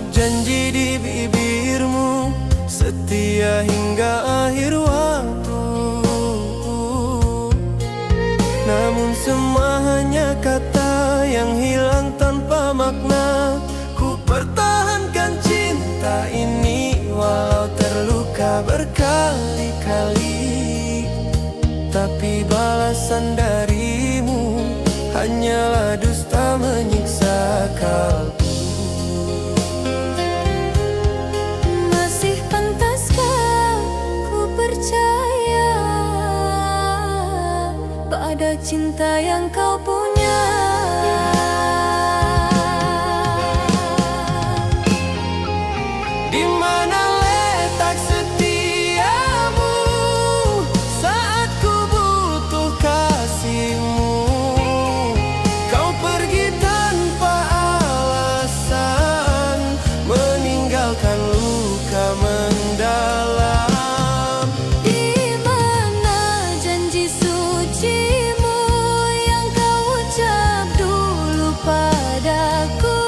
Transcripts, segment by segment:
ucap janji di bibirmu, setia hingga akhir waktu. Namun semua hanya kata yang hilang tanpa makna. Ku pertahankan cinta ini walau terluka berkali-kali, tapi balasan darimu hanyalah dusta menyiksa kalbu. Masih pantaskah ku percaya pada cinta yang kau punya? Di mana letak setiamu saat ku butuh kasihmu? Kau pergi tanpa alasan, meninggalkan luka mendalam. Di mana janji sucimu yang kau ucap dulu padaku?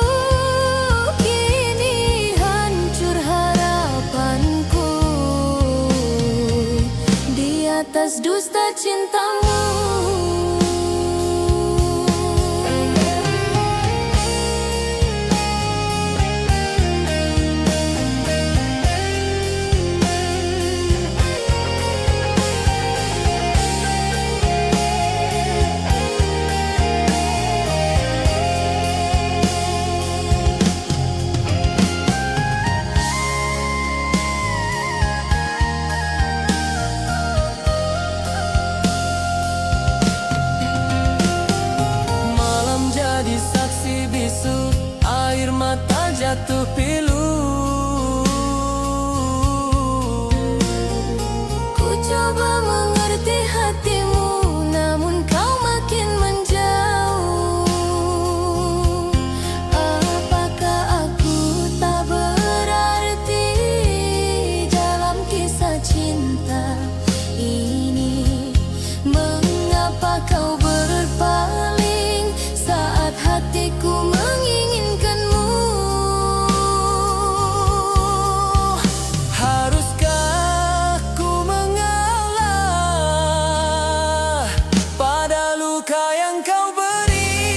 Kini hancur harapanku di atas dusta cintamu. Malam jadi saksi bisu, air mata jatuh pilu. Ku coba mengerti hatimu, namun kau makin menjauh. Apakah aku tak berarti dalam kisah cinta ini? Mengapa kau berpaling saat hatiku menginginkanmu? Haruskah ku mengalah pada luka yang kau beri?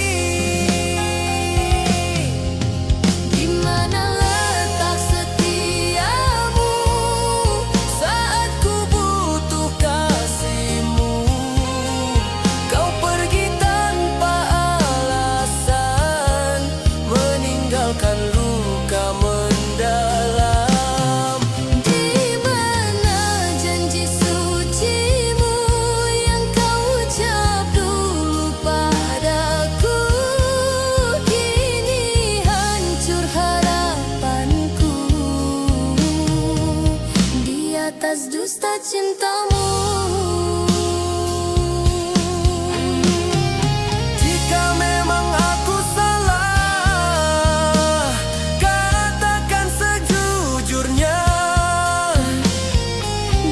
Di mana letak setiamu Saat ku butuh kasihmu, kau pergi tanpa alasan, meninggalkan luka mendalam. Di mana janji sucimu yang kau ucap dulu padaku? Kini hancur harapanku di atas dusta cintamu. Jika memang aku salah, katakan sejujurnya.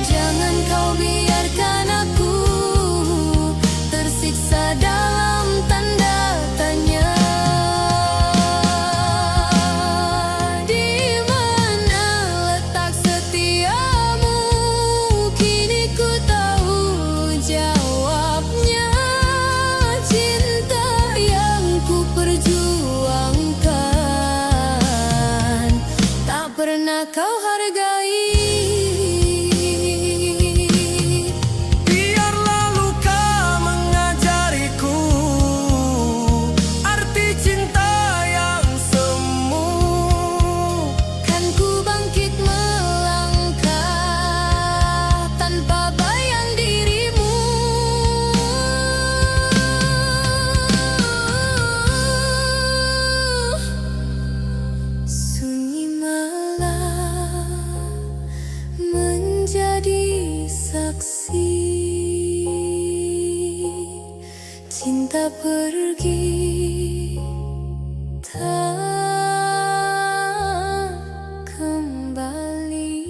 Jangan kau biarkan aku tersiksa dalam tanda tanya. Di mana letak setiamu? Kini ku tahu jawabnya. Cinta yang ku perjuangkan tak pernah kau hargai. Biarlah luka mengajariku arti cinta yang semu. Kan ku bangkit melangkah tanpa bayang dirimu. Sunyi malam menjadi saksi, cinta pergi tak kembali.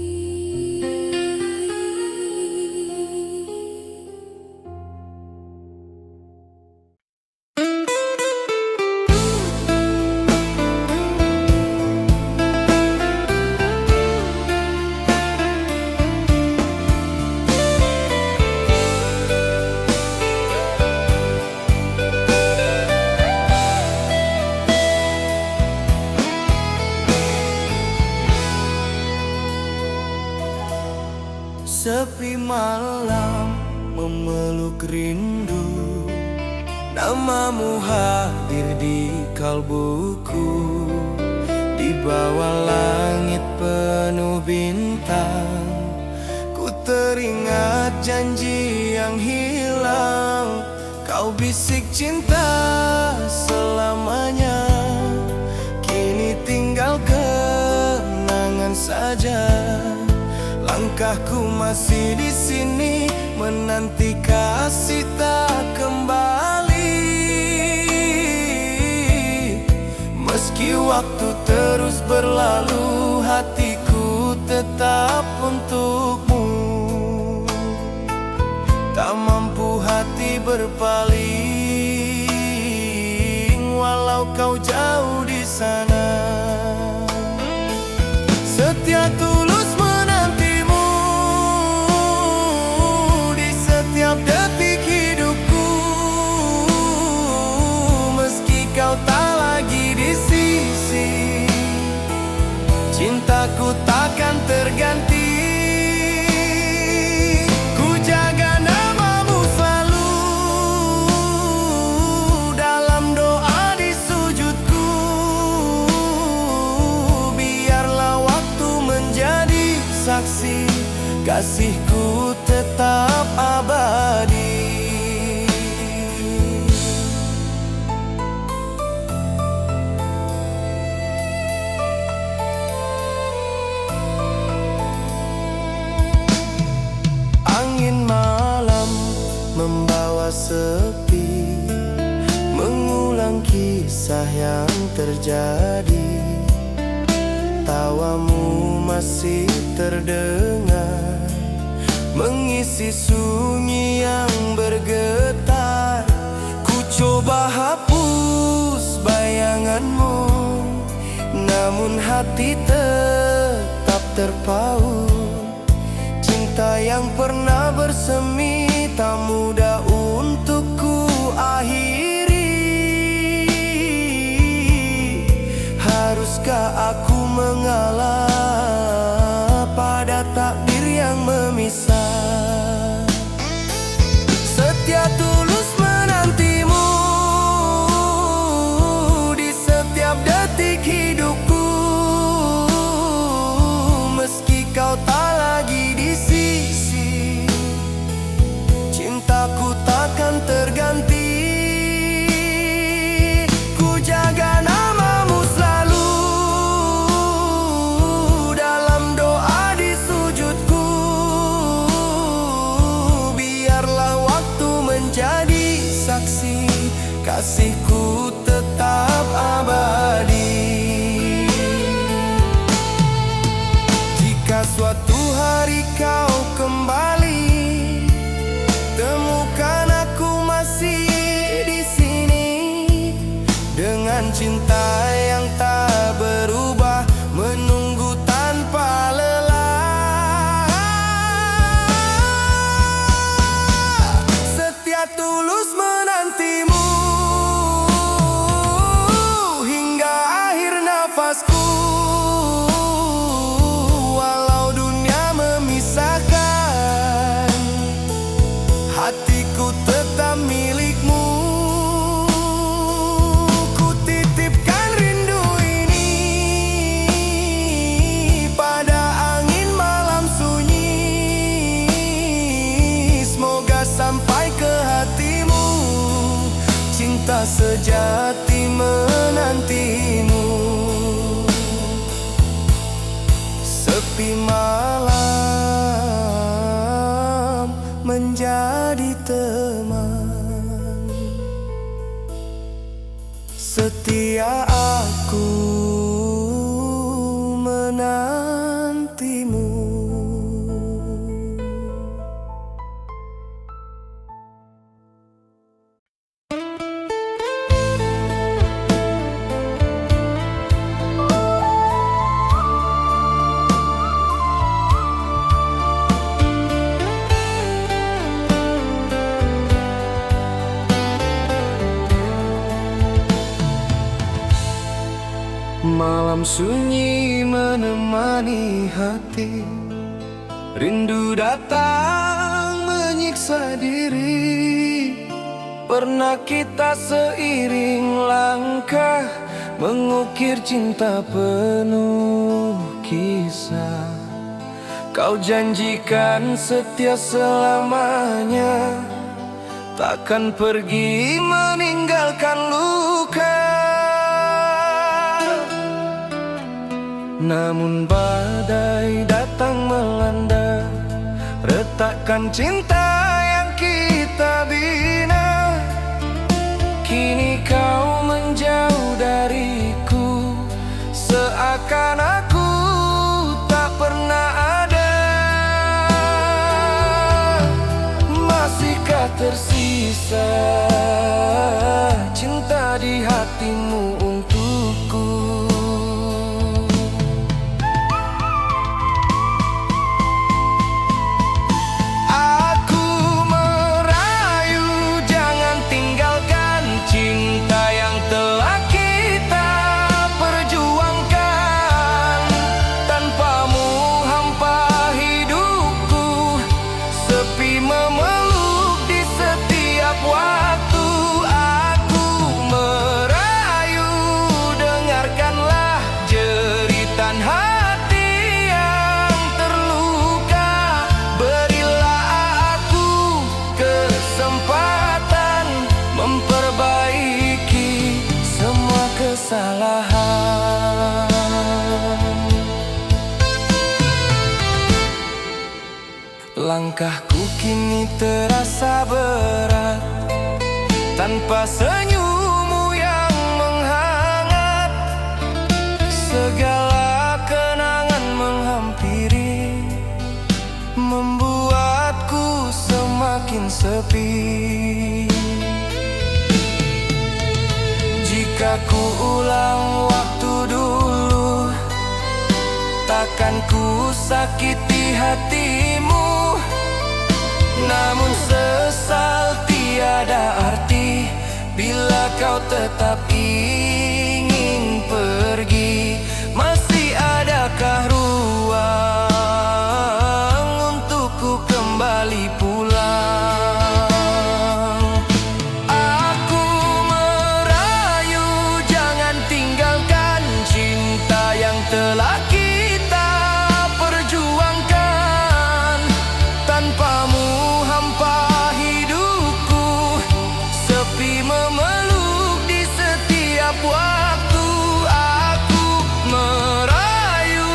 Sepi malam memeluk rindu, namamu hadir di kalbuku. Di bawah langit penuh bintang, ku teringat janji yang hilang. Kau bisik cinta selamanya, kini tinggal kenangan saja. Langkahku masih di sini, menanti kasih tak kembali. Meski waktu terus berlalu, hatiku tetap untukmu. Tak mampu hati berpaling, walau kau jauh di sana. Setia tulus menantimu di setiap detik hidupku. Meski kau tak lagi di sisi, cintaku takkan terganti. Ku jaga namamu selalu dalam doa di sujudku. Biarlah waktu menjadi saksi, kasihku tetap abadi. Angin malam membawa sepi, mengulang kisah yang terjadi. Tawamu masih terdengar, mengisi sunyi yang bergetar. Ku coba hapus bayanganmu, namun hati tetap terpaut. Cinta yang pernah bersemi tak mudah untuk ku akhiri. Haruskah aku mengalah pada takdir yang memisah? Setia tulus menantimu di setiap detik hidupku. Meski kau tak lagi di sisi, cintaku takkan terganti. Ku jaga namamu selalu dalam doa di sujudku. Biarlah waktu menjadi saksi, kasihku tetap abadi. Jika suatu hari kau kembali, temukan aku masih di sini dengan cinta yang tak berubah, menunggu tanpa lelah. Setia tulus menantimu hingga akhir nafasku. Walau dunia memisahkan, hatiku tetap milikmu. Ku titipkan rindu ini pada angin malam sunyi. Semoga sampai ke hatimu, cinta sejati menantimu. Sepi malam menjadi teman, setia aku menantimu. Malam sunyi menemani hati, Rindu datang menyiksa diri. Pernah kita seiring langkah mengukir cinta penuh kisah. Kau janjikan setia selamanya, takkan pergi meninggalkan luka. Namun badai datang melanda, retakkan cinta yang kita bina. Kini kau menjauh dariku, seakan aku tak pernah ada. Masihkah tersisa cinta di hatimu untukku? Langkahku kini terasa berat, tanpa senyummu yang menghangat. Segala kenangan menghampiri, membuatku semakin sepi. Jika ku ulang waktu dulu, takkan ku sakiti hatimu. Namun sesal tiada arti bila kau tetap ingin pergi. Masih adakah ruang untukku kembali pulang? Aku merayu, jangan tinggalkan cinta yang telah kita perjuangkan. Tanpamu hampa hidupku, sepi memeluk di setiap waktu. Aku merayu,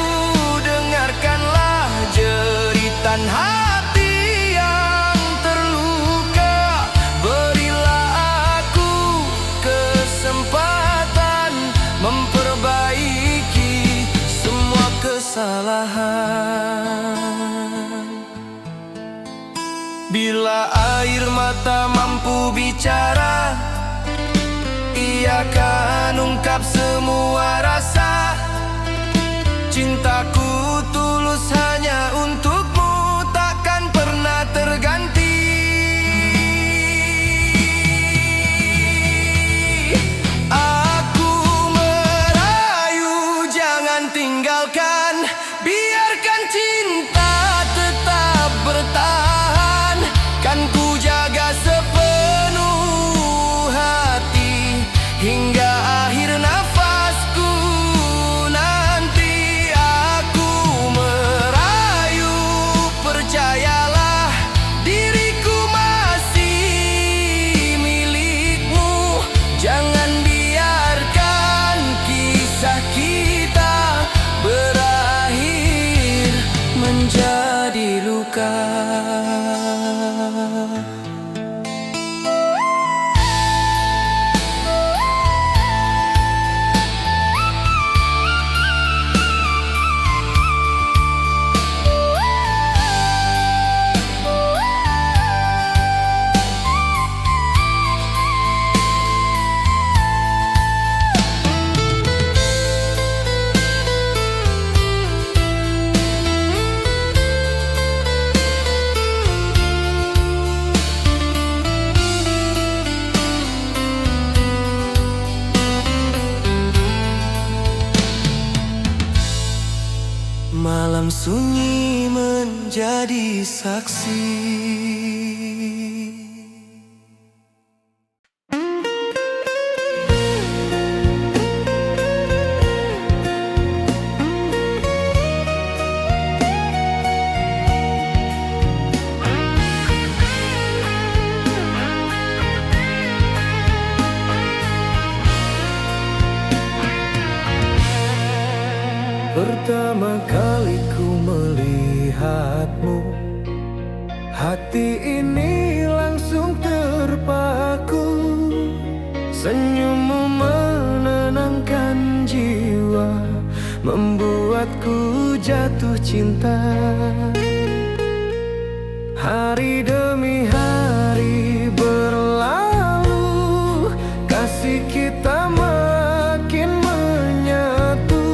dengarkanlah jeritan hati yang terluka. Berilah aku kesempatan memperbaiki semua kesalahan. Bila air mata mampu bicara, ia akan ungkap semua rasa. Cintaku tulus hanya untukmu, takkan pernah terganti. Aku merayu, jangan tinggalkan, biarkan cinta tetap bertahan. Kan ku jaga sepenuh hati hingga akhir nafasku. sunyi menjadi saksi. Pertama kali ku melihatmu, hati ini langsung terpaku. Senyummu menenangkan jiwa, membuatku jatuh cinta. Hari demi hari berlalu, kasih kita makin menyatu.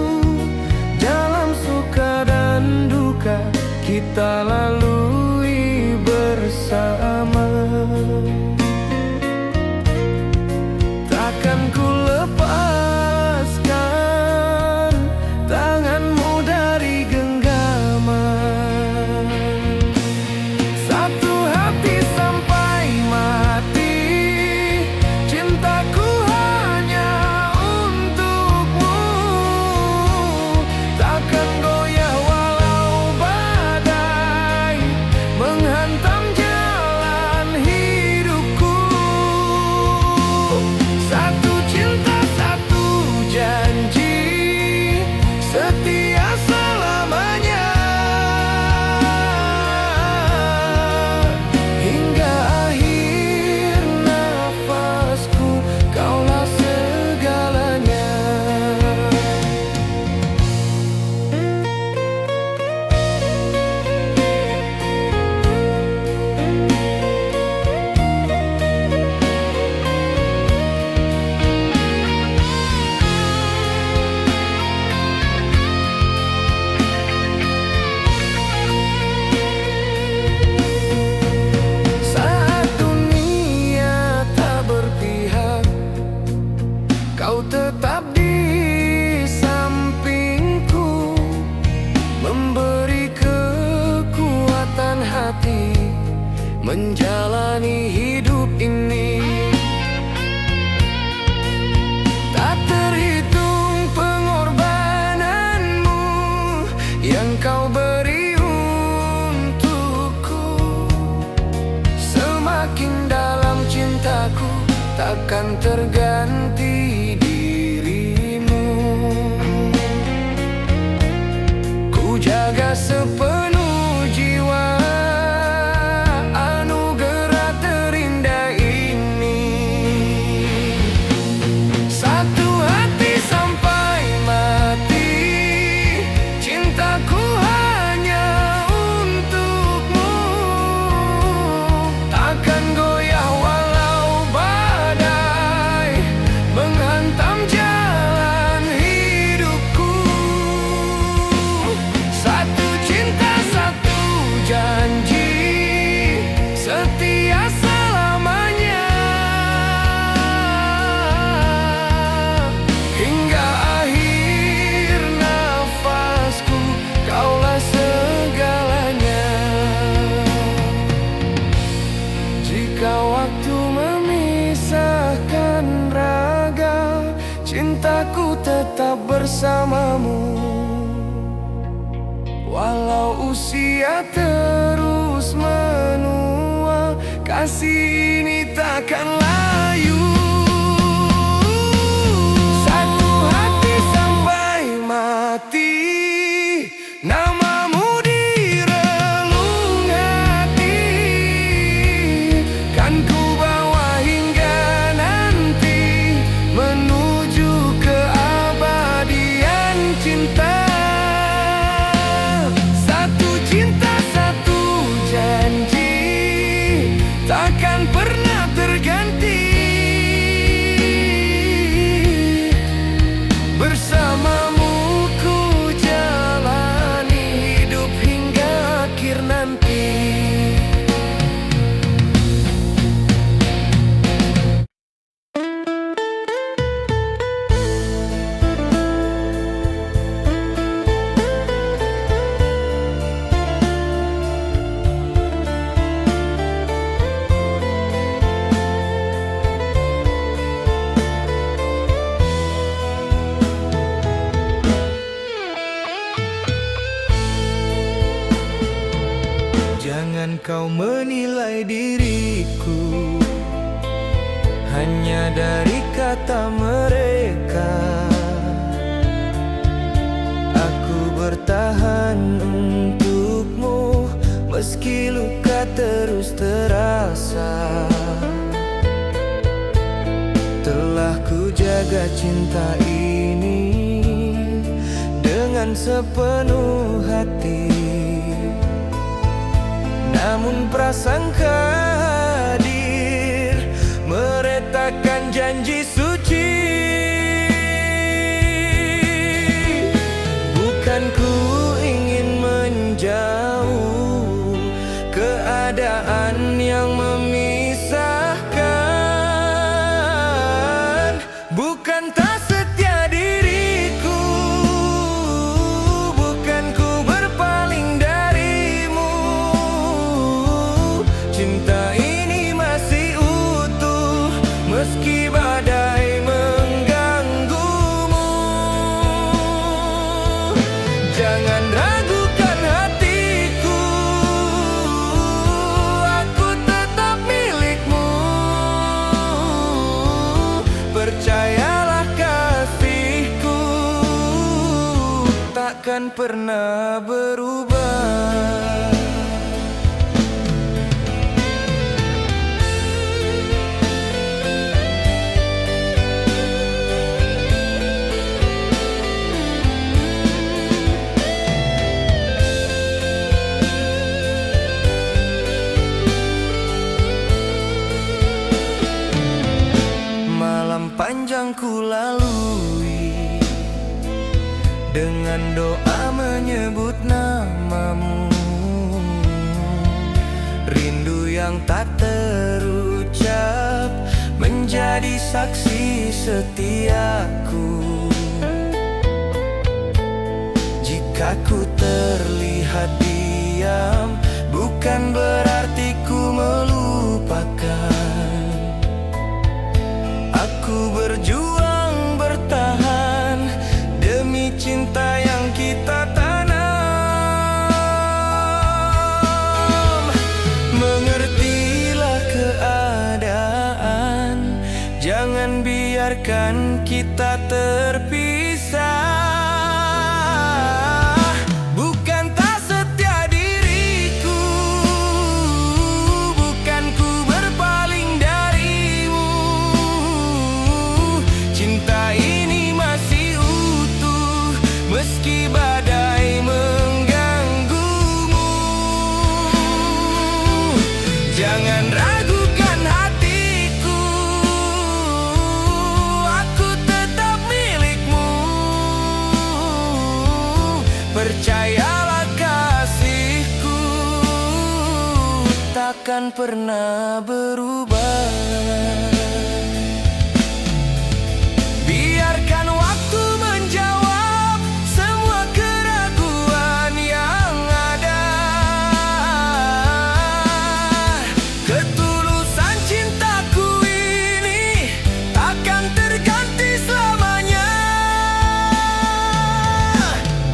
Dalam suka dan duka kita lalui bersama. Takkan ku lepaskan tanganmu dari genggaman. Satu hati sampai mati, cintaku hanya untukmu. Takkan goyah walau badai menghantam jalan hidupku. Satu cinta, satu janji, setia selamanya. Hingga akhir nafasku, kaulah segalanya. Saat dunia tak berpihak, kau tetap di sampingku, memberi kekuatan hati menjalani hidup ini. Tak terhitung pengorbananmu yang kau beri untukku. Semakin dalam cintaku, takkan terganti dirimu. Ku jaga sepenuh jiwa anugerah terindah ini. Satu hati sampai mati, cintaku hanya untukmu. Takkan goyah walau badai menghantam jalan hidupku. Satu cinta, satu janji, setia selamanya. Hingga akhir nafasku, kaulah segalanya. Jika waktu memisahkan raga, cintaku tetap bersamamu. Walau usia terus menua, kasih ini takkan layu. Satu hati sampai mati, namamu di relung hati. Kan ku bawa hingga nanti, menuju keabadian cinta. Satu cinta, satu janji, takkan pernah terganti. dan kau menilai diriku hanya dari kata mereka. Aku bertahan untukmu meski luka terus terasa. Telah ku jaga cinta ini dengan sepenuh hati, namun prasangka hadir meretakan janji suci. Bukan ku ingin menjauh, keadaan yang memisahkan. Bukan tak setia diriku, bukan ku berpaling darimu. Cinta ini masih utuh meski badai mengganggumu. Jangan ragukan hatiku, aku tetap milikmu. Percayalah kasihku takkan pernah berubah. Malam panjang ku lalui dengan doa menyebut namamu. Rindu yang tak terucap menjadi saksi setiaku. Jika ku terlihat diam, bukan berarti ku melupakan. Aku berjuang bertahan demi cinta yang kita tanam. Mengertilah keadaan, jangan biarkan kita terpisah. Bukan tak setia diriku, bukan ku berpaling darimu. Cinta ini masih utuh meski badai mengganggumu. Jangan ragukan hatiku, aku tetap milikmu. Percayalah kasihku takkan pernah berubah. Biarkan waktu menjawab semua keraguan yang ada. Ketulusan cintaku ini takkan terganti selamanya.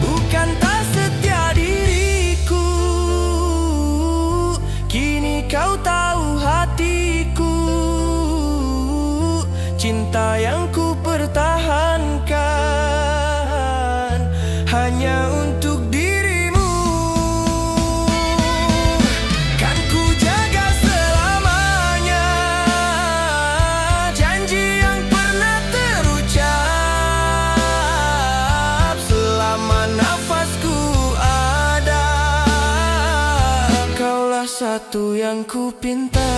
Bukan tak setia diriku, kini kau tahu hatiku. Cinta yang ku pertahankan hanya untuk dirimu. Kan ku jaga selamanya janji yang pernah terucap. Selama nafasku ada, kaulah satu yang ku pinta.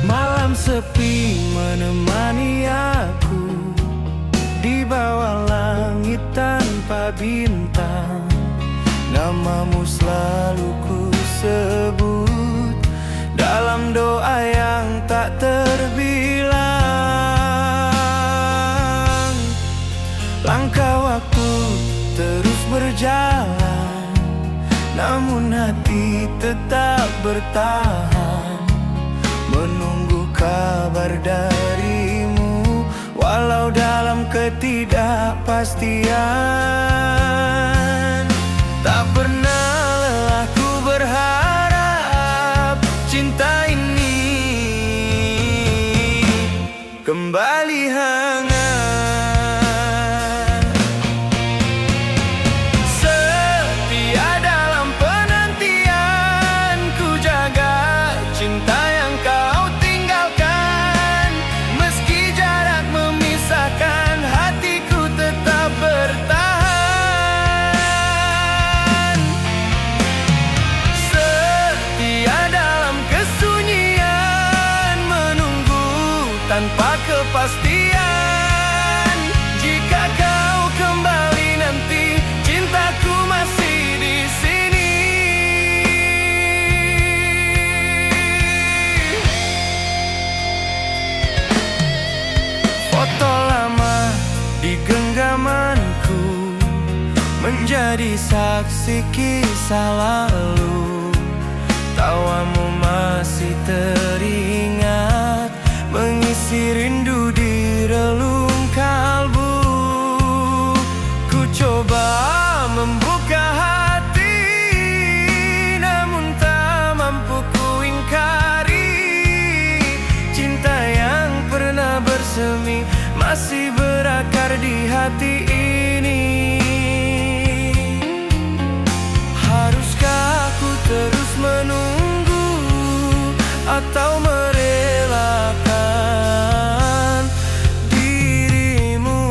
Malam sepi menemani aku di bawah langit tanpa bintang. Namamu selalu ku sebut dalam doa hati tetap bertahan, menunggu kabar darimu, walau dalam ketidakpastian. Tak pernah lelah ku berharap cinta ini kembali hangat. Setia dalam penantian, ku jaga cinta yang kau tinggalkan. Meski jarak memisahkan, hatiku tetap bertahan. Setia dalam kesunyian, menunggu tanpa kepastian. Jika kau kembali nanti, cintaku masih di sini. Foto lama di genggamanku menjadi saksi kisah lalu. Tawamu masih teringat, mengisi rindu di relung kalbu. Ku coba membuka hati, namun tak mampu ku ingkari. Cinta yang pernah bersemi masih berakar di hati ini. Haruskah ku terus menunggu atau merelakan dirimu?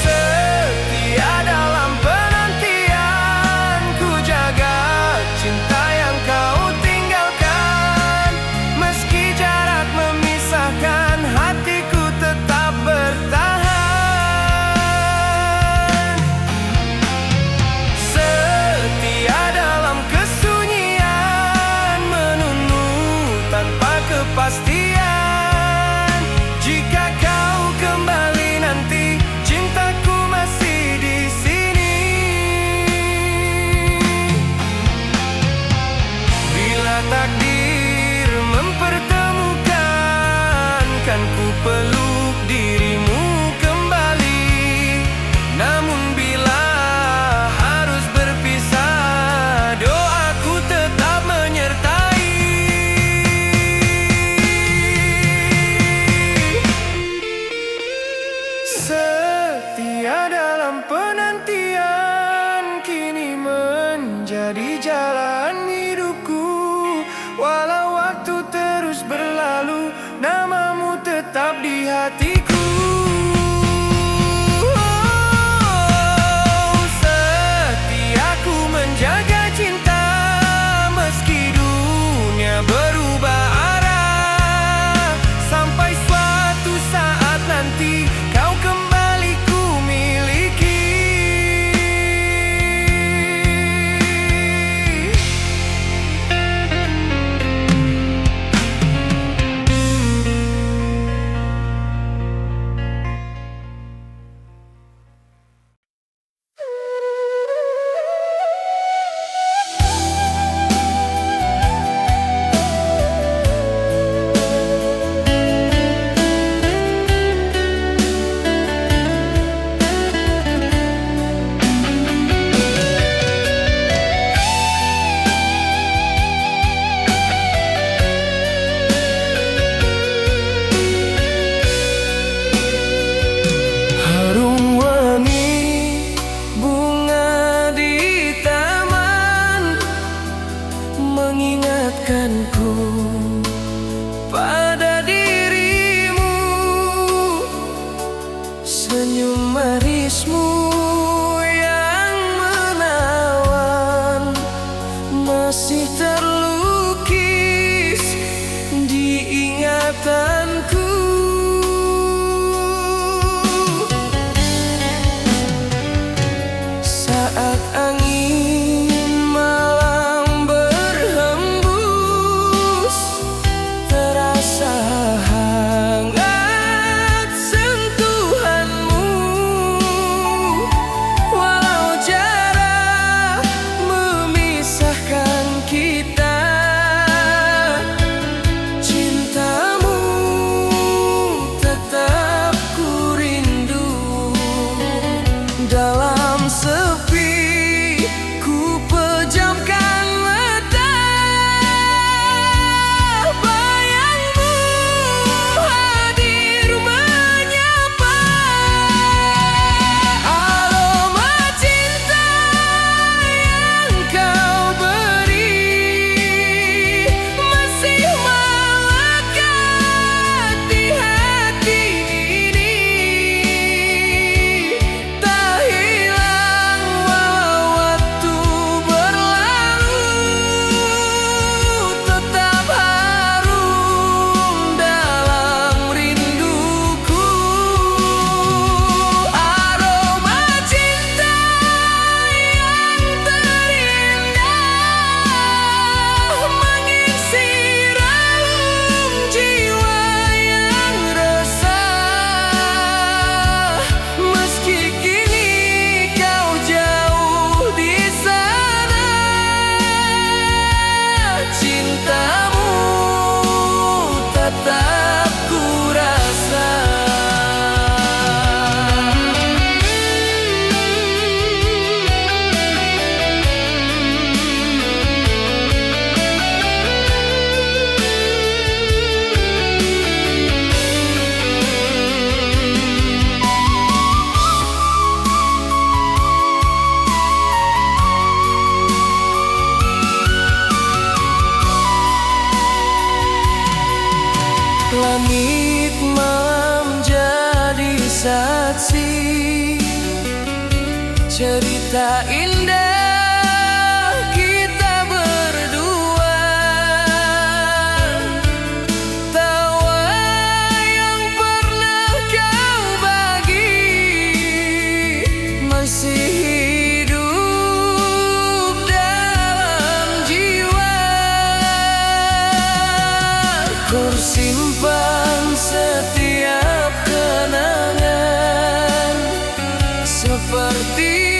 Setia dalam penantian, ku jaga cinta yang kau tinggalkan. Meski jarak memisahkan, hatiku tetap bertahan. Setia dalam kesunyian, menunggu tanpa kepastian. Jika kau kembali nanti, cintaku masih di sini. Bila takdir mempertemukan, kan ku peluk dirimu kembali. Namun bila harus berpisah, doaku tetap menyertai. Setia dalam penantian, kini menjadi jalan hidupku. Walau waktu terus berlalu, namamu tetap di hatiku. Setiaku menjaga cinta, meski dunia berubah arah. Sampai suatu saat nanti, kau kembali ku miliki. Harum wangi bunga di taman mengingatkanku pada dirimu. Senyum manismu yang menawan masih terlukis di ingatanku. Saat angin malam berhembus, terasa hangat sentuhanmu. Walau jarak cerita indah kita berdua, tawa yang pernah kau bagi masih hidup dalam jiwa. Ku simpan setiap kenangan seperti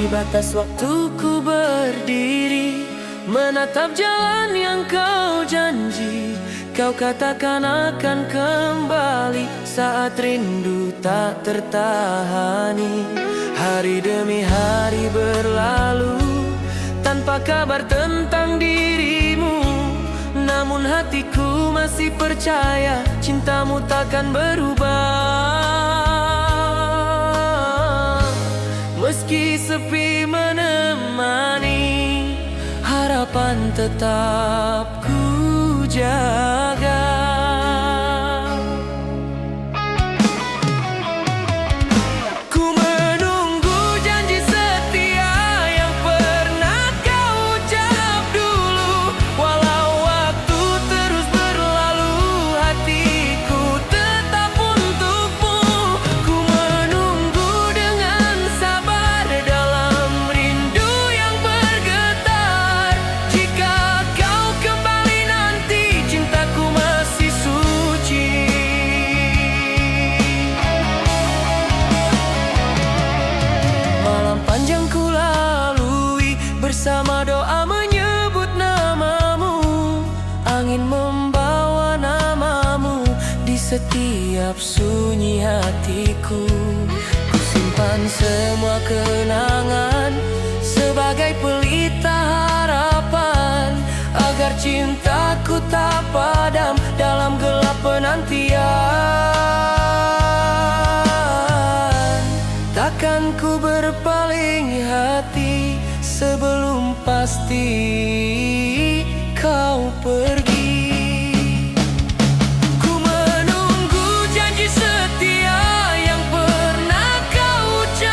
batas waktuku berdiri, menatap jalan yang kau janji. Kau katakan akan kembali saat rindu tak tertahani. Hari demi hari berlalu tanpa kabar tentang dirimu, namun hatiku masih percaya cintamu takkan berubah. Meski sepi menemani, harapan tetap ku jaga. Ku menunggu janji setia yang pernah kau ucap dulu. Walau waktu terus berlalu, hatiku tetap untukmu. Ku menunggu dengan sabar dalam rindu yang bergetar. Jika kau kembali nanti, cintaku masih suci. Malam panjang ku lalui bersama doa menyebut namamu. Angin membawa namamu di setiap sunyi hatiku. Ku simpan semua kenangan sebagai pelita harapan, agar cintaku tak padam dalam gelap penantian. Takkan ku berpaling hati sebelum pasti kau pergi. Ku menunggu janji setia yang pernah kau ucap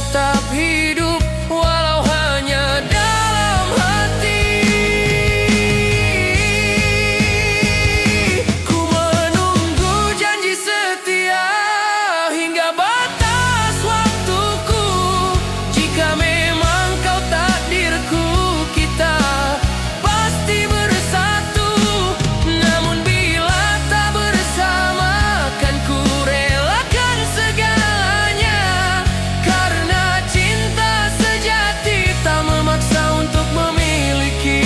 tetap hidup walau hanya dalam hati. Ku menunggu janji setia hingga batas waktuku. Jika memang kau takdirku, kita pasti bersatu. Namun bila tak bersama, kan ku relakan segalanya. Karena cinta sejati tak memaksa untuk memiliki.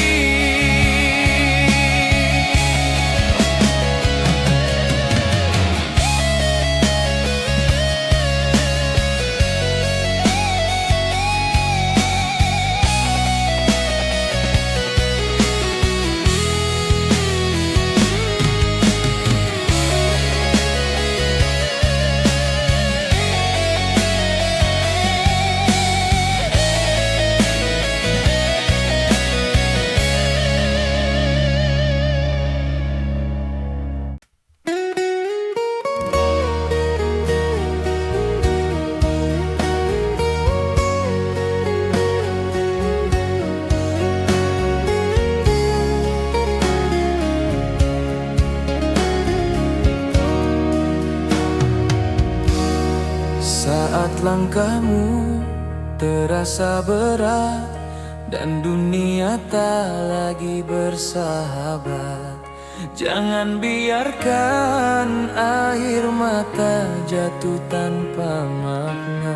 Saat langkahmu terasa berat dan dunia tak lagi bersahabat, jangan biarkan air mata jatuh tanpa makna.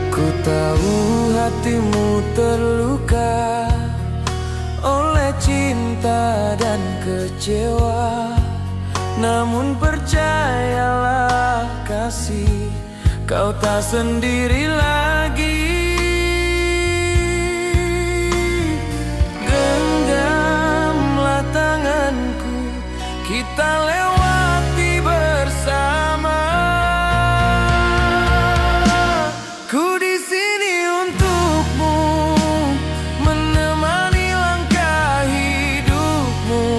Ku tahu hatimu terluka oleh cinta dan kecewa. Namun percayalah kasih, kau tak sendiri lagi. Genggamlah tanganku, kita lewati bersama. Ku di sini untukmu, menemani langkah hidupmu.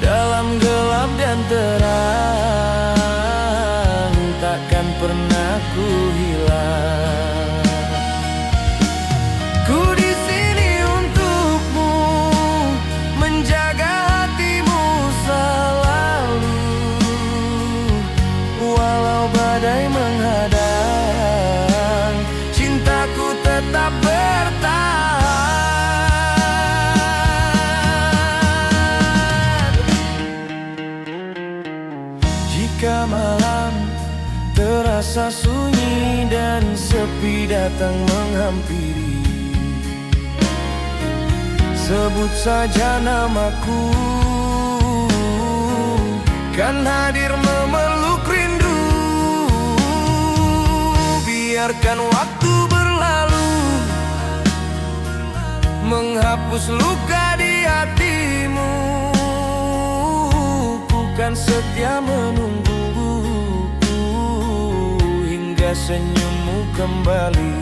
Dalam gelap dan terang, takkan pernah ku hilang. Ku di sini untukmu, menjaga hatimu selalu. Walau badai menghadang, cintaku tetap bertahan. Jika malam terasa sunyi dan sepi datang menghampiri, sebut saja namaku, kan hadir memeluk rindu. Biarkan waktu berlalu, menghapus luka di hatimu. Ku kan setia menunggu hingga senyummu kembali.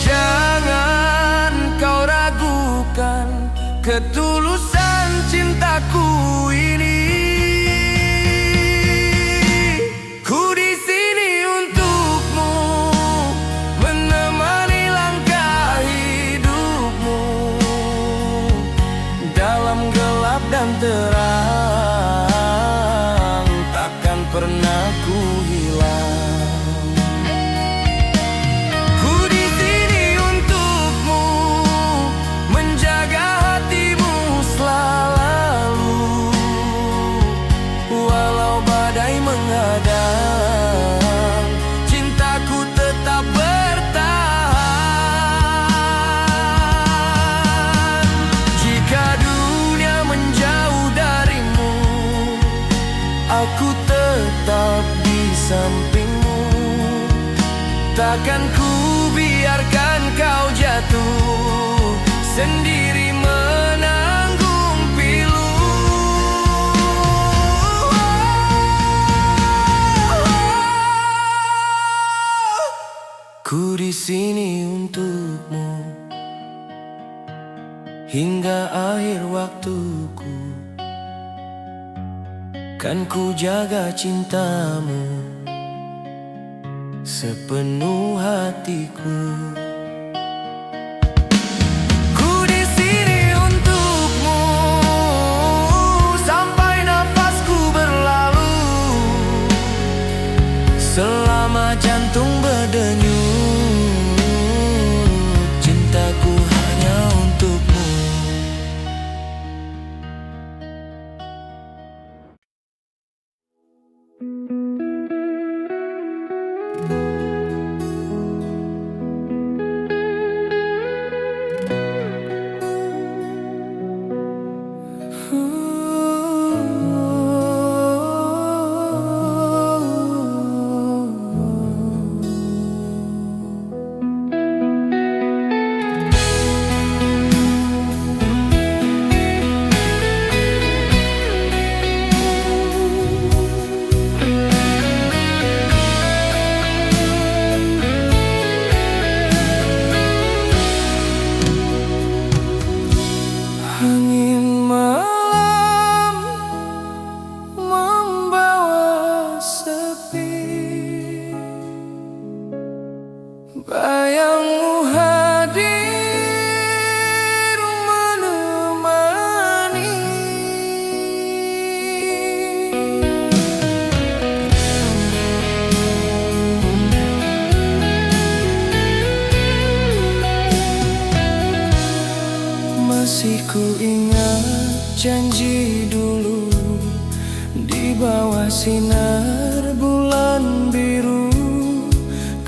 Jangan kau ragukan ketulusan cintaku ini. Ku di sini untukmu, menemani langkah hidupmu. Dalam gelap dan terang, takkan pernah ku hilang. Ku di sini untukmu, menjaga hatimu selalu. Walau badai menghadang, cintaku tetap bertahan. Jika dunia menjauh darimu, aku tetap di sampingmu. Takkan ku biarkan kau jatuh sendiri menanggung pilu. Ku di sini untukmu hingga akhir waktuku. Kan ku jaga cintamu sepenuh hatiku. Ku di sini untukmu sampai nafasku berlalu, selama jantung berdenyut, cintaku hanya untukmu. Angin malam membawa sepi, bayangmu hadir menemani. Masih ku ingat janji dulu di bawah sinar bulan biru.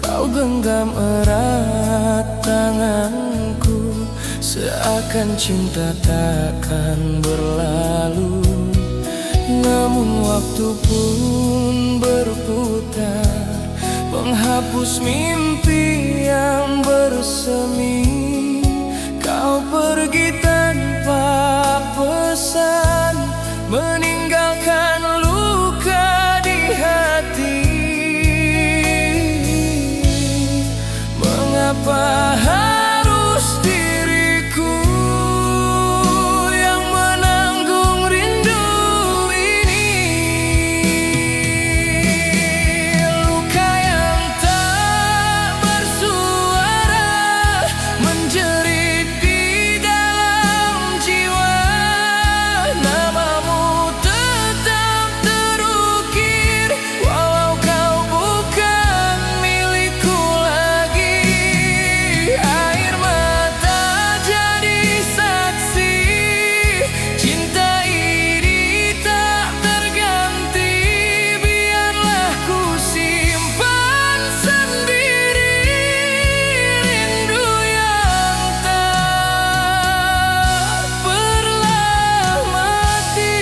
Kau genggam erat tanganku, seakan cinta takkan berlalu. Namun waktu pun berputar, menghapus mimpi yang bersemi. Kau pergi tanpa pesan, meninggalkan luka di hati. Mengapa harus diriku yang menanggung rindu ini? Luka yang tak bersuara menjerit di dalam jiwa. Namamu tetap terukir walau kau bukan milikku lagi. Air mata jadi saksi, cinta ini tak terganti. Biarlah ku simpan sendiri rindu yang tak pernah mati.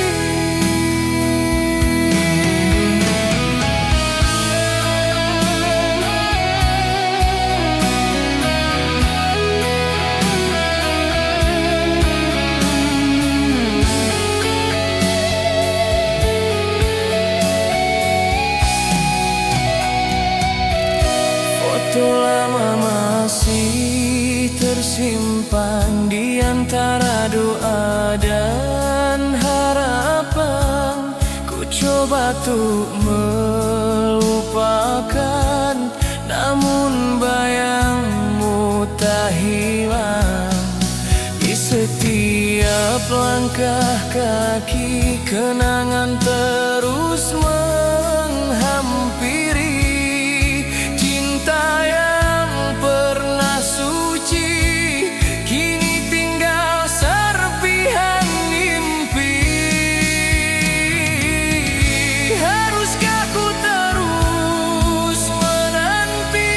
Foto lama masih tersimpan di antara doa dan harapan. Ku coba untuk melupakan, namun bayangmu tak hilang. Di setiap langkah kaki, kenangan terus menghampiri. Cinta yang pernah suci kini tinggal serpihan mimpi. Haruskah ku terus menanti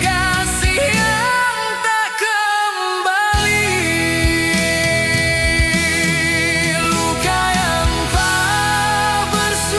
kasih yang tak kembali? Luka yang tak bersuara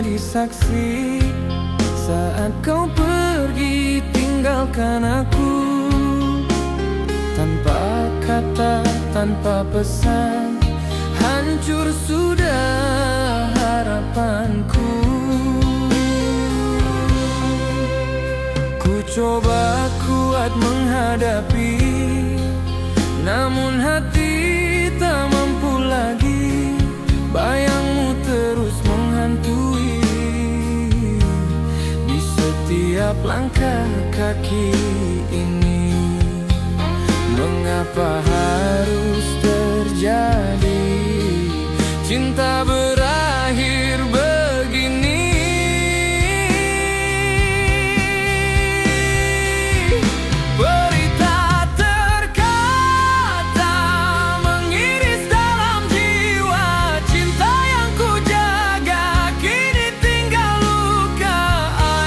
menjadi saksi saat kau pergi tinggalkan aku. Tanpa kata, tanpa pesan, hancur sudah harapanku. Ku coba kuat menghadapi, namun hati tak mampu lagi. Bayangmu terus menghantui di setiap langkah kaki ini. Mengapa harus terjadi cinta berakhir begini? Berita terkata mengiris dalam jiwa, cinta yang ku jaga kini tinggal luka.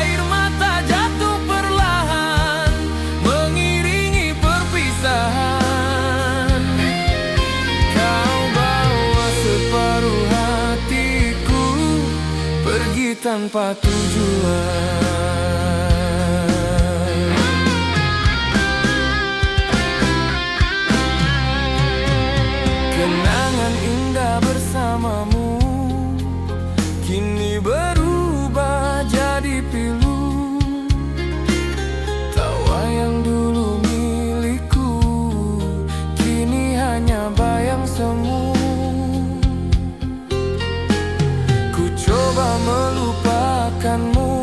Air mata jatuh perlahan mengiringi perpisahan. Kau bawa separuh hatiku pergi tanpa tujuan. Kenangan indah bersamamu kini berubah jadi pilu. Tawa yang dulu milikku kini hanya bayang semu. Ku coba melupakanmu,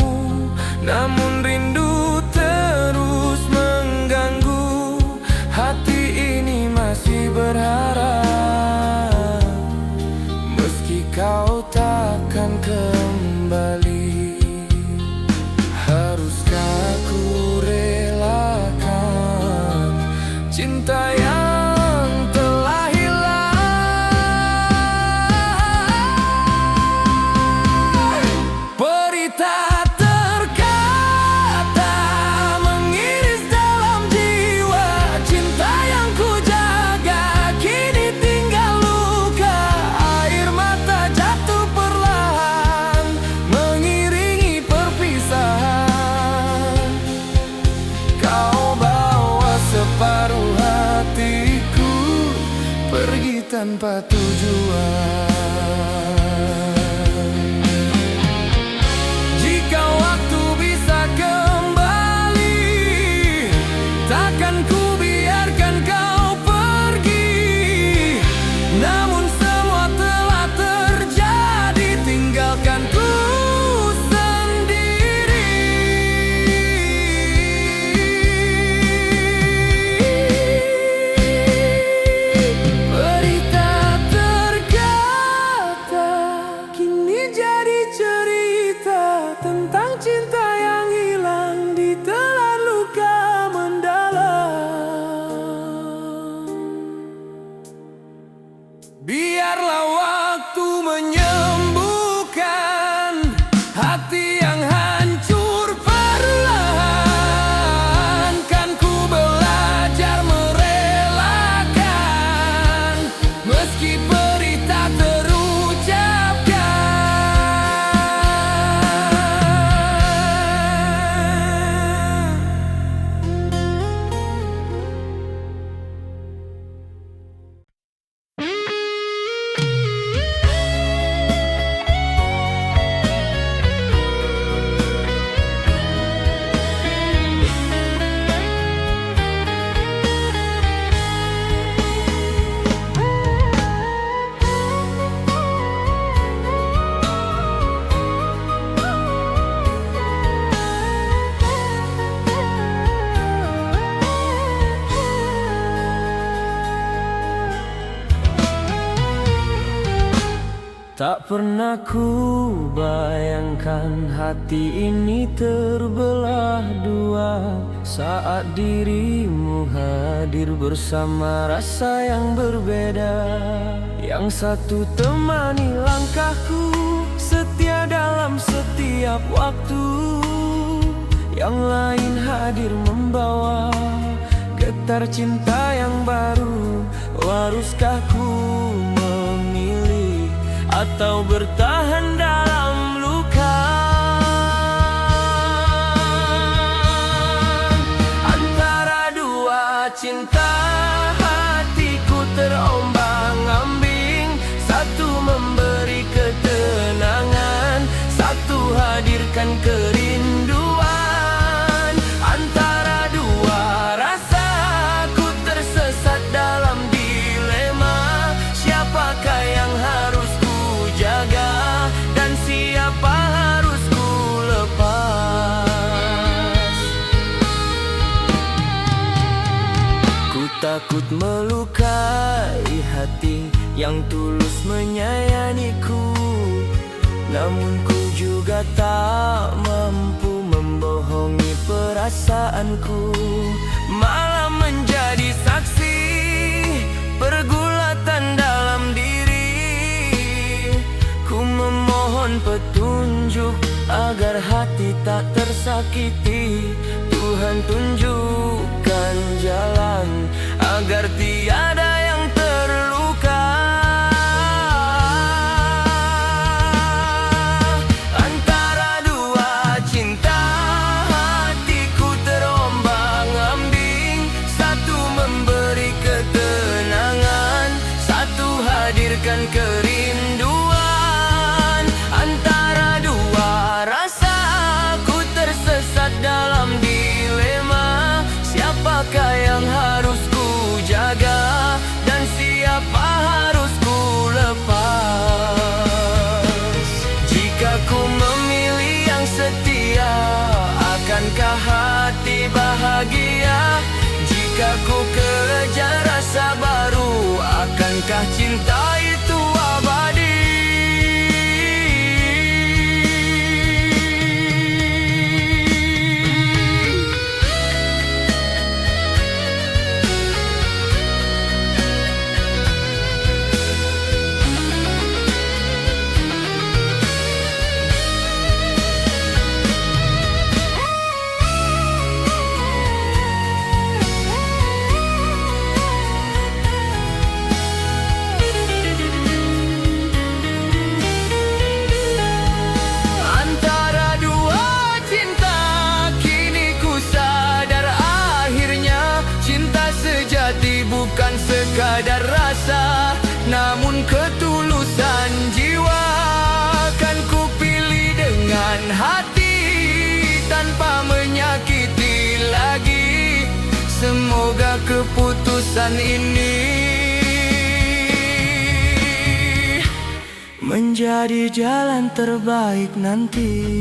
namun rindu terus mengganggu. Hati ini masih berharap, meski kau takkan kembali. Haruskah ku relakan cinta yang telah hilang? Berita terkata mengiris dalam jiwa, cinta yang ku jaga kini tinggal luka. Air mata jatuh perlahan mengiringi perpisahan. Kau bawa separuh hatiku pergi tanpa tujuan. Jika waktu bisa kembali, takkan ku biarkan kau pergi. Namun semua telah terjadi, tinggalkan ku sendiri. Berita terkata kini jadi cerita tentang cinta yang hilang ditelan luka mendalam. Biarlah waktu menyembuhkan hati yang hancur perlahan. Kan ku belajar merelakan meski berita terucapkan. Tak pernah ku bayangkan hati ini terbelah dua saat dirimu hadir bersama rasa yang berbeda. Yang satu temani langkahku, setia dalam setiap waktu. Yang lain hadir membawa getar cinta yang baru. Haruskah ku memilih atau bertahan dalam luka? cinta, hatiku terombang-ambing. Satu memberi ketenangan, satu hadirkan kerinduan. Antara dua rasa ku tersesat dalam dilema. Siapakah yang harus ku jaga dan siapa harus ku lepas? Ku takut melukai hati yang tulus menyayangiku, namun ku juga tak mampu membohongi perasaanku. Malah menjadi saksi pergulatan dalam diri. Ku memohon petunjuk agar hati tak tersakiti. Tuhan tunjukkan jalan agar tiada yang terluka. Antara dua cinta, hatiku terombang-ambing. Satu memberi ketenangan, satu hadirkan kerinduan. Antara dua rasa ku tersesat dalam dilema. Siapakah yang harus ku jaga dan siapa harus ku lepas? Jika ku memilih yang setia, akankah hati bahagia? Jika ku kejar rasa baru, akankah cinta itu abadi? Bukan sekadar rasa, namun ketulusan jiwa. Kan ku pilih dengan hati tanpa menyakiti lagi. Semoga keputusan ini menjadi jalan terbaik nanti.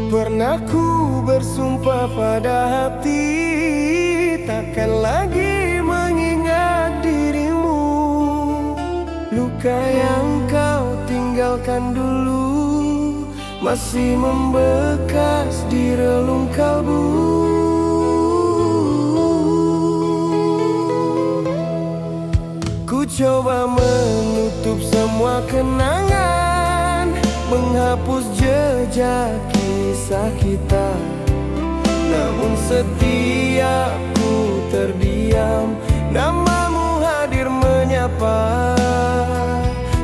Pernah ku bersumpah pada hati, takkan lagi mengingat dirimu. Luka yang kau tinggalkan dulu masih membekas di relung kalbu. Ku coba menutup semua kenangan, menghapus jejak kisah kita. Namun setiap ku terdiam, namamu hadir menyapa.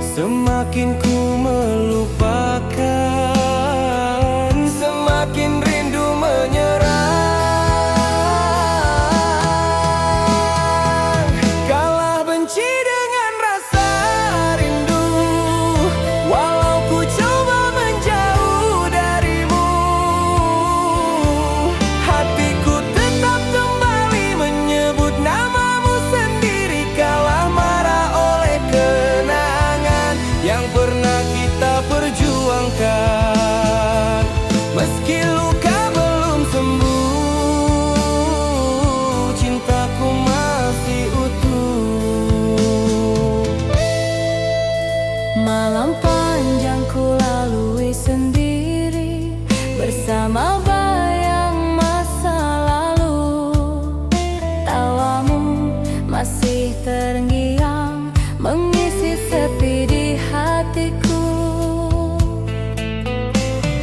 Semakin ku melupakan, semakin rindu menyerang. Kalah benci dengan rasa rindu, walau ku coba menjauh darimu. Hatiku tetap kembali menyebut namamu sendiri. Kalah marah oleh kenangan yang pernah terngiang mengisi sepi di hatiku.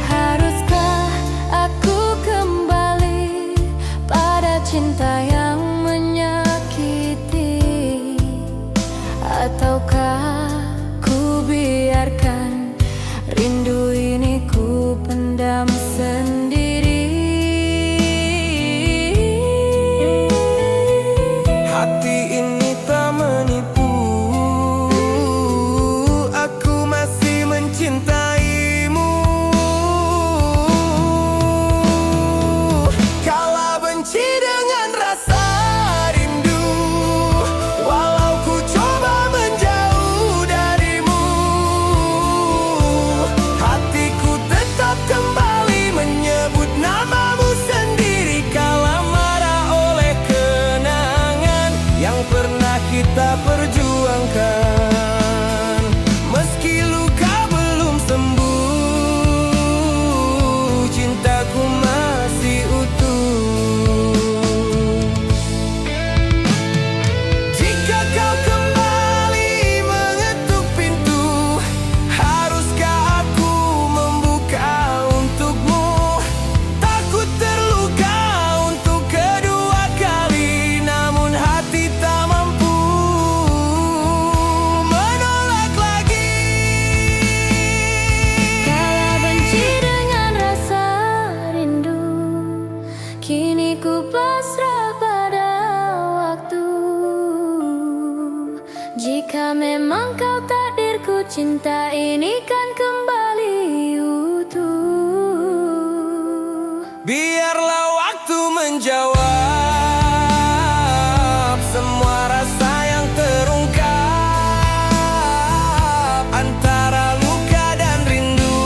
Haruskah aku kembali pada cinta yang menyakiti, ataukah ku biarkan rindu ini ku pendam sendiri? Hati ini tak menipu, aku masih mencintaimu. Kala benci dengan rasa rindu, walau ku coba menjauh darimu, hatiku tetap kembali menyebut namamu sendiri. Kala marah oleh kenangan yang pernah kita perjuangkan, meski luka belum sembuh, cintaku masih utuh. Jika kau kembali mengetuk pintu, haruskah aku membuka untukmu? Takut terluka untuk kedua kali, namun hati tak mampu menolak lagi. Kala benci dengan rasa rindu, kini ku pasrah pada waktu. Jika memang kau takdirku, cinta ini kan kembali utuh. Biarlah waktu menjawab semua rasa yang terungkap. Antara luka dan rindu,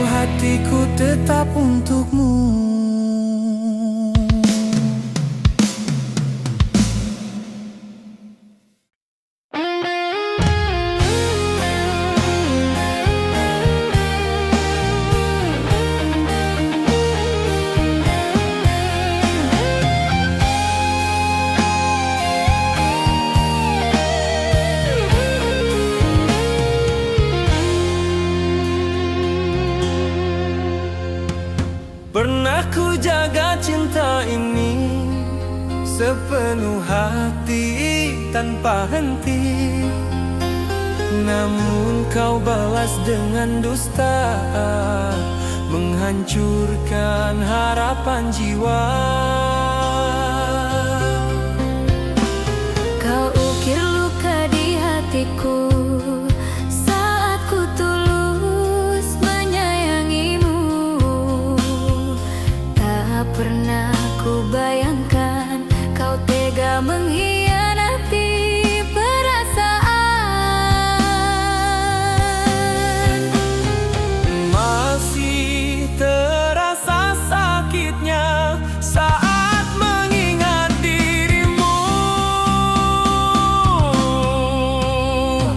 hatiku tetap untukmu. Pernah ku jaga cinta ini sepenuh hati tanpa henti, namun kau balas dengan dusta, menghancurkan harapan jiwa. Kau ukir luka di hatiku saat ku tulus menyayangimu. Tak pernah ku bayangkan kau tega mengkhianati perasaan. Masih terasa sakitnya saat mengingat dirimu.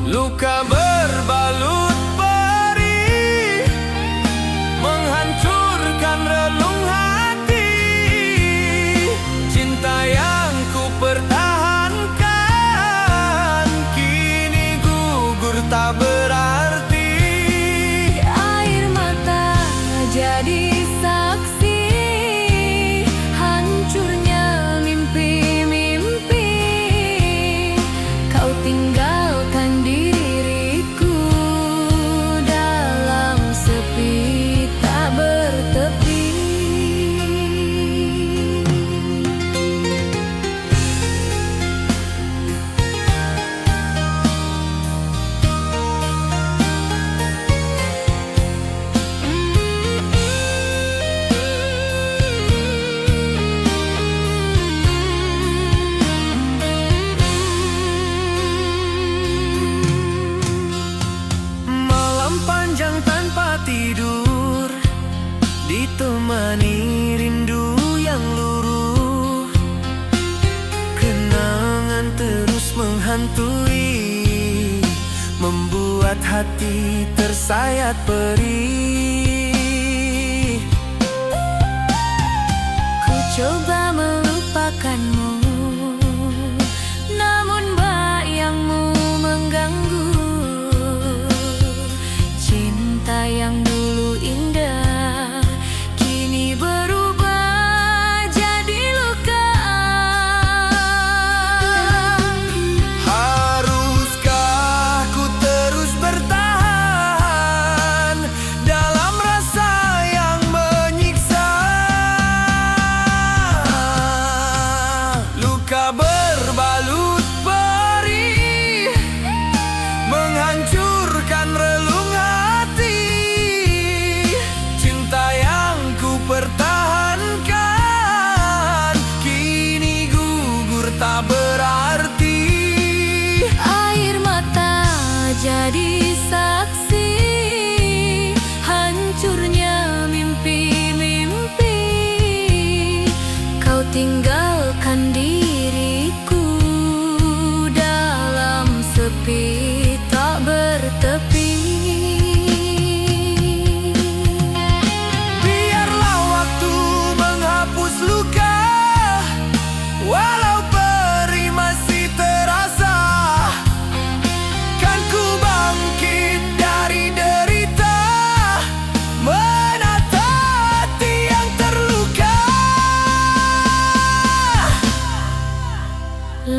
Luka berbalut perih menghancurkan relung hati. Cinta yang ku pertahankan kini gugur tak berarti. Air mata jadi saksi hancurnya mimpi-mimpi. Kau tinggalkan diriku dalam sepi tak bertepi. Malam panjang tanpa tidur, ditemani rindu yang luruh. Kenangan terus menghantui, membuat hati tersayat perih. Ku coba melupakanmu,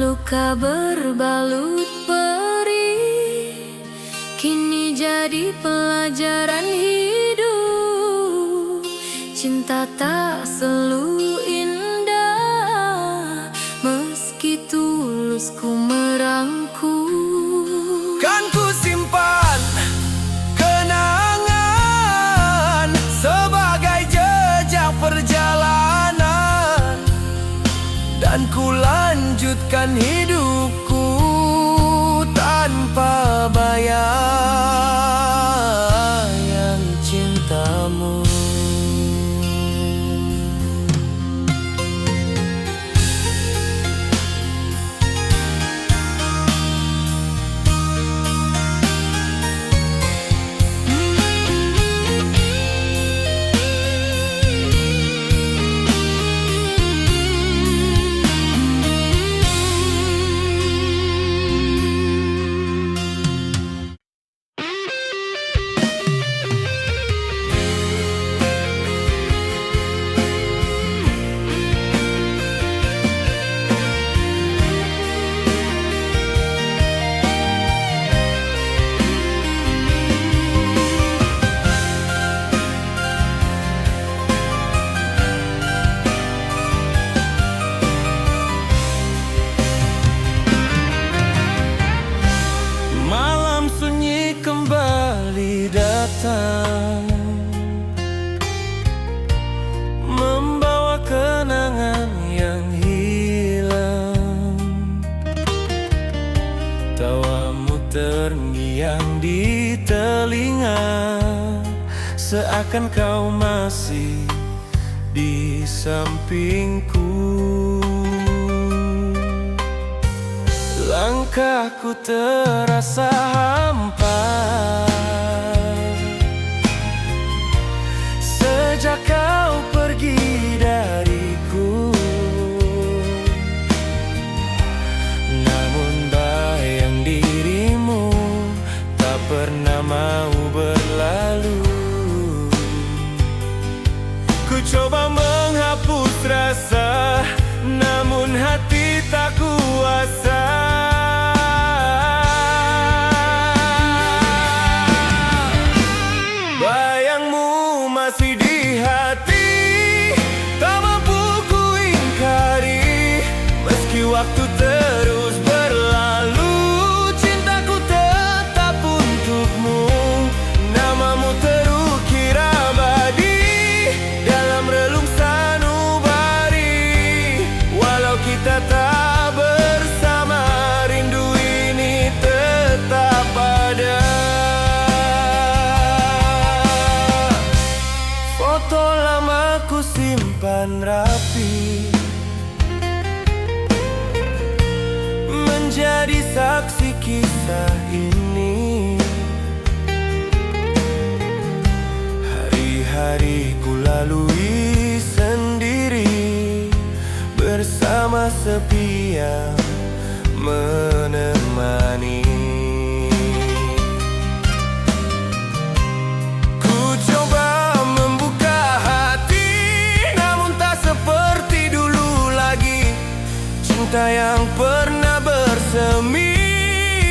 luka berbalut perih, kini jadi pelajaran hidup. Cinta tak selalu indah, meski tulus ku merangkul. Kan ku simpan kenangan sebagai jejak perjalanan, dan ku lanjutkan hidupku tanpa bayang cintamu. Membawa kenangan yang hilang, tawamu terngiang di telinga, seakan kau masih di sampingku. Langkahku terasa hampa sejak kau pergi dariku. Namun bayang dirimu tak pernah mau berlalu. Ku coba menghapus rasa, namun hati tak kuasa. Bayangmu masih di hati, tak mampu ku ingkari. Meski waktu terus berlalu, cintaku tetap untukmu. Namamu terukir abadi dalam relung sanubari. Walau kita tak bersama, rindu ini tetap ada. Foto lama ku simpan rapi, menjadi saksi kisah ini. Hari-hari ku lalui sendiri, bersama sepi yang menemani. Ku coba membuka hati, namun tak seperti dulu lagi. Cinta yang pernah bersemi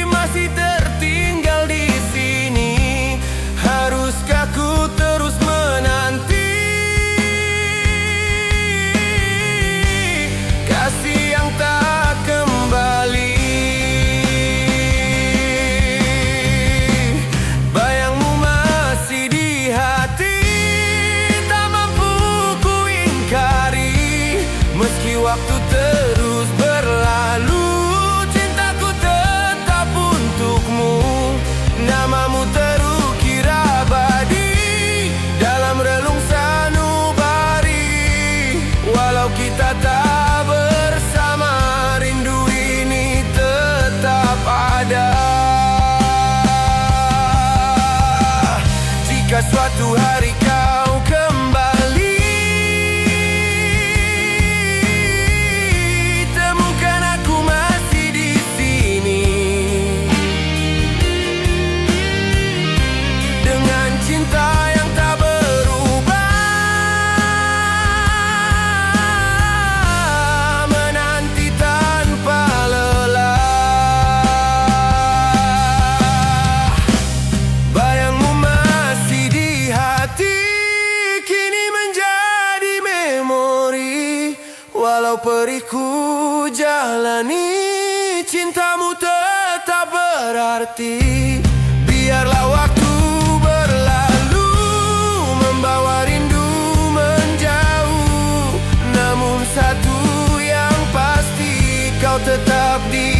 masih tertinggal di sini. Haruskah ku terus menanti kasih yang tak kembali? Bayangmu masih di hati, tak mampu ku ingkari. Meski waktu terus berlalu, cintaku tetap untukmu. Namamu terukir abadi dalam relung sanubari. Walau kita tak bersama, rindu ini tetap ada. Jika suatu hari kau kembali, ku jalani, cintamu tetap berarti. Biarlah waktu berlalu, membawa rindu menjauh. Namun satu yang pasti, kau tetap di